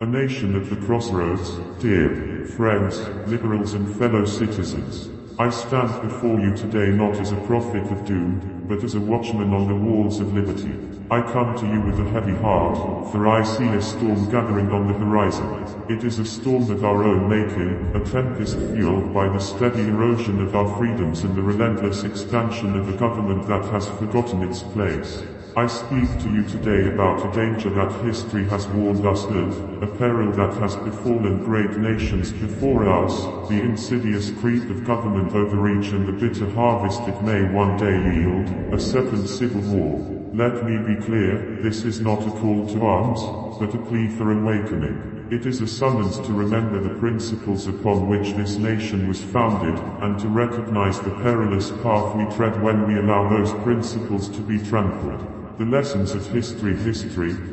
A nation of the crossroads, dear friends, liberals and fellow citizens. I stand before you today not as a prophet of doom, but as a watchman on the walls of liberty. I come to you with a heavy heart, for I see a storm gathering on the horizon. It is a storm of our own making, a tempest fueled by the steady erosion of our freedoms and the relentless expansion of a government that has forgotten its place. I speak to you today about a danger that history has warned us of, a peril that has befallen great nations before us, the insidious creep of government overreach and the bitter harvest it may one day yield, a second civil war. Let me be clear, this is not a call to arms, but a plea for awakening. It is a summons to remember the principles upon which this nation was founded, and to recognize the perilous path we tread when we allow those principles to be trampled. The lessons of history,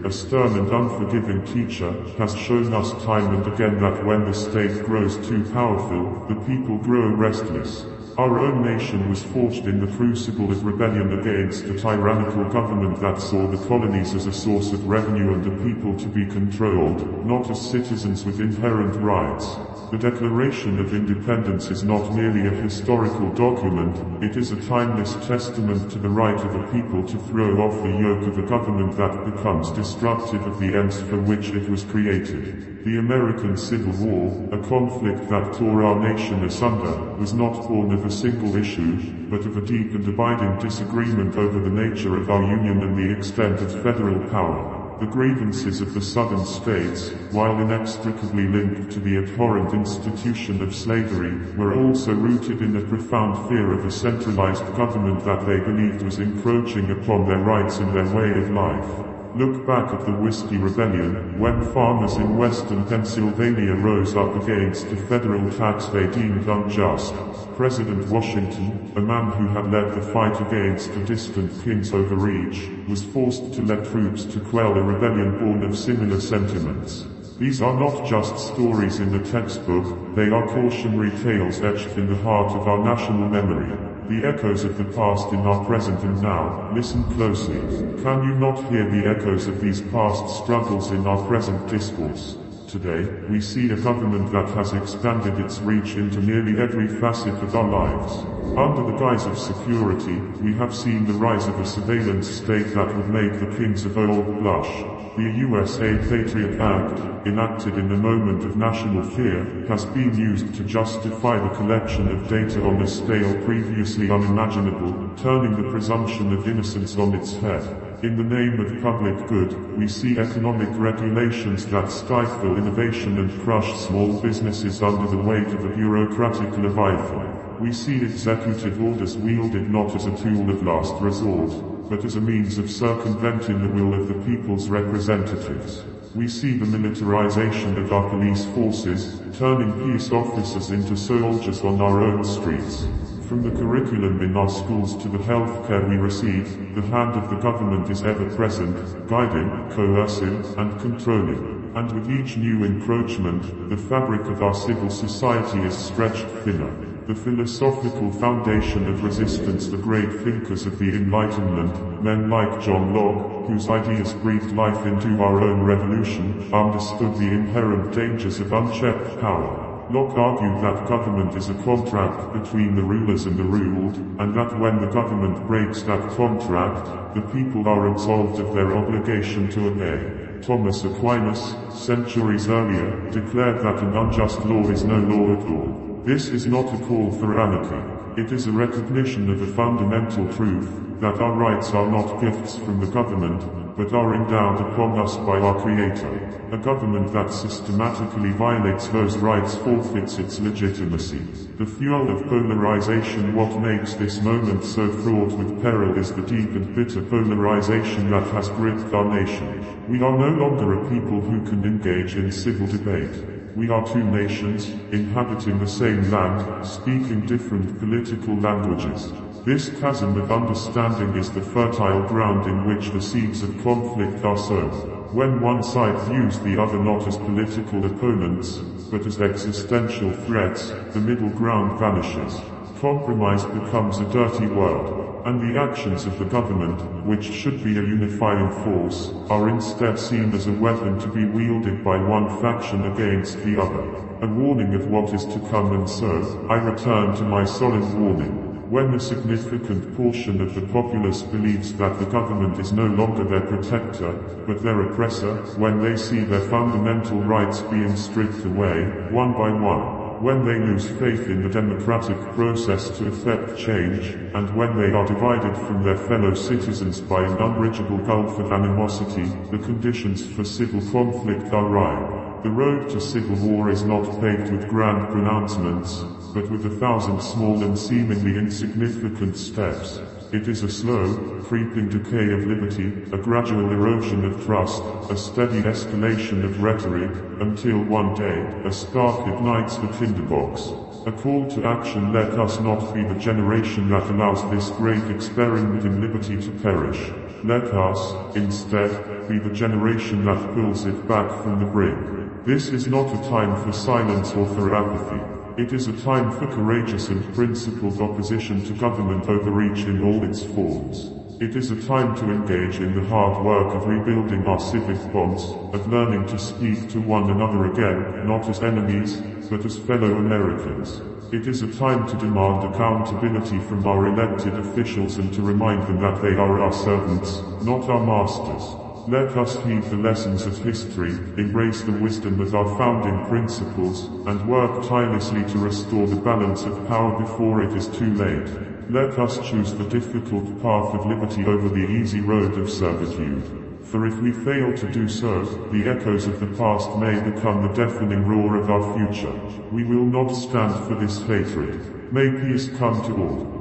a stern and unforgiving teacher, has shown us time and again that when the state grows too powerful, the people grow restless. Our own nation was forged in the crucible of rebellion against a tyrannical government that saw the colonies as a source of revenue and the people to be controlled, not as citizens with inherent rights. The Declaration of Independence is not merely a historical document, it is a timeless testament to the right of a people to throw off the yoke of a government that becomes destructive of the ends for which it was created. The American Civil War, a conflict that tore our nation asunder, was not born of a single issue, but of a deep and abiding disagreement over the nature of our union and the extent of federal power. The grievances of the southern states, while inextricably linked to the abhorrent institution of slavery, were also rooted in a profound fear of a centralized government that they believed was encroaching upon their rights and their way of life. Look back at the Whiskey Rebellion, when farmers in western Pennsylvania rose up against a federal tax they deemed unjust. President Washington, a man who had led the fight against a distant king's overreach, was forced to lead troops to quell a rebellion born of similar sentiments. These are not just stories in the textbook, they are cautionary tales etched in the heart of our national memory. The echoes of the past in our present and now. Listen closely. Can you not hear the echoes of these past struggles in our present discourse? Today, we see a government that has expanded its reach into nearly every facet of our lives. Under the guise of security, we have seen the rise of a surveillance state that would make the kings of old blush. The USA Patriot Act, enacted in a moment of national fear, has been used to justify the collection of data on a scale previously unimaginable, turning the presumption of innocence on its head. In the name of public good, we see economic regulations that stifle innovation and crush small businesses under the weight of a bureaucratic leviathan. We see executive orders wielded not as a tool of last resort, but as a means of circumventing the will of the people's representatives. We see the militarization of our police forces, turning peace officers into soldiers on our own streets. From the curriculum in our schools to the health care we receive, the hand of the government is ever present, guiding, coercing, and controlling. And with each new encroachment, the fabric of our civil society is stretched thinner. The philosophical foundation of resistance. The great thinkers of the Enlightenment, men like John Locke, whose ideas breathed life into our own revolution, understood the inherent dangers of unchecked power. Locke argued that government is a contract between the rulers and the ruled, and that when the government breaks that contract, the people are absolved of their obligation to obey. Thomas Aquinas, centuries earlier, declared that an unjust law is no law at all. This is not a call for anarchy. It is a recognition of a fundamental truth, that our rights are not gifts from the government, but are endowed upon us by our Creator. A government that systematically violates those rights forfeits its legitimacy. The fuel of polarization. What makes this moment so fraught with peril is the deep and bitter polarization that has gripped our nation. We are no longer a people who can engage in civil debate. We are two nations, inhabiting the same land, speaking different political languages. This chasm of understanding is the fertile ground in which the seeds of conflict are sown. When one side views the other not as political opponents, but as existential threats, the middle ground vanishes. Compromise becomes a dirty word. and the actions of the government, which should be a unifying force, are instead seen as a weapon to be wielded by one faction against the other. A warning of what is to come, and so, I return to my solemn warning. When a significant portion of the populace believes that the government is no longer their protector, but their oppressor, when they see their fundamental rights being stripped away, one by one, when they lose faith in the democratic process to effect change, and when they are divided from their fellow citizens by an unbridgeable gulf of animosity, the conditions for civil conflict are ripe. The road to civil war is not paved with grand pronouncements, but with 1,000 small and seemingly insignificant steps. It is a slow, creeping decay of liberty, a gradual erosion of trust, a steady escalation of rhetoric, until one day, a spark ignites the tinderbox. A call to action. Let us not be the generation that allows this great experiment in liberty to perish. Let us, instead, be the generation that pulls it back from the brink. This is not a time for silence or for apathy. It is a time for courageous and principled opposition to government overreach in all its forms. It is a time to engage in the hard work of rebuilding our civic bonds, of learning to speak to one another again, not as enemies, but as fellow Americans. It is a time to demand accountability from our elected officials and to remind them that they are our servants, not our masters. Let us heed the lessons of history, embrace the wisdom of our founding principles, and work tirelessly to restore the balance of power before it is too late. Let us choose the difficult path of liberty over the easy road of servitude. For if we fail to do so, the echoes of the past may become the deafening roar of our future. We will not stand for this hatred. May peace come to all.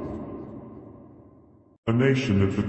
A nation of the